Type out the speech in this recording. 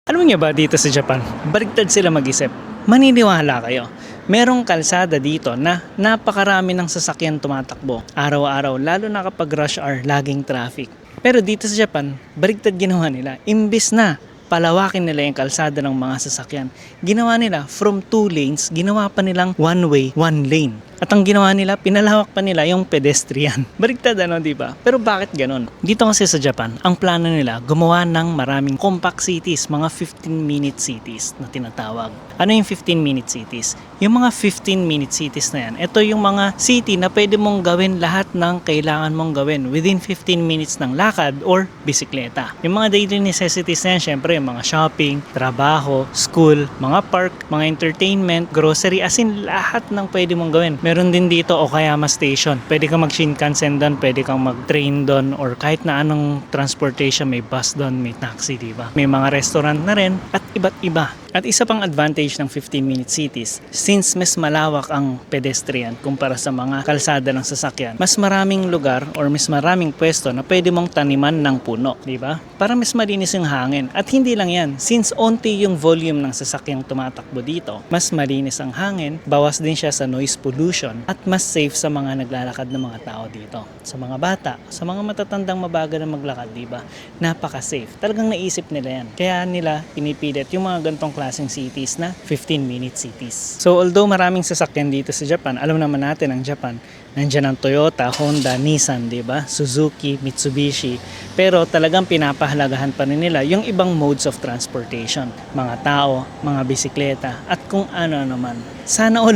Alam niyo ba dito sa Japan, baligtad sila mag-isip. Maniniwala kayo. Merong kalsada dito na napakarami ng sasakyan tumatakbo. Araw-araw, lalo na kapag rush hour, laging traffic. Pero dito sa Japan, baligtad ginawa nila. Imbis na palawakin nila yung kalsada ng mga sasakyan, ginawa nila from 2 lanes, ginawa pa nilang one way, one lane. At ang ginawa nila, pinalawak pa nila yung pedestrian. Baligtad di ba? Pero bakit ganun? Dito kasi sa Japan, ang plano nila, gumawa ng maraming compact cities, mga 15-minute cities na tinatawag. Ano yung 15-minute cities? Yung mga 15-minute cities na yan, ito yung mga city na pwede mong gawin lahat ng kailangan mong gawin within 15 minutes ng lakad or bisikleta. Yung mga daily necessities na yan, syempre, yung mga shopping, trabaho, school, mga park, mga entertainment, grocery, as in lahat ng pwede mong gawin. Meron din dito Okayama Station. Pwede kang mag-Shinkansen doon, pwede kang mag-train doon, or kahit na anong transportation, may bus doon, may taxi, di ba? May mga restaurant na rin at iba't iba. At isa pang advantage ng 15-minute cities, since mas malawak ang pedestrian kumpara sa mga kalsada ng sasakyan, mas maraming lugar or mas maraming pwesto na pwede mong taniman ng puno, di ba? Para mas malinis yung hangin. At hindi lang yan, since onti yung volume ng sasakyang tumatakbo dito, mas malinis ang hangin, bawas din siya sa noise pollution, at mas safe sa mga naglalakad ng mga tao dito. Sa mga bata, sa mga matatandang mabagal na maglakad, di ba? Napaka-safe. Talagang naisip nila yan. Kaya nila pinipilit yung mga gantong klaseng cities na 15-minute cities. So although maraming sasakyan dito sa Japan, alam naman natin ang Japan, nandiyan ang Toyota, Honda, Nissan, di ba? Suzuki, Mitsubishi. Pero talagang pinapahalagahan pa rin nila yung ibang modes of transportation. Mga tao, mga bisikleta, at kung ano naman. Sana all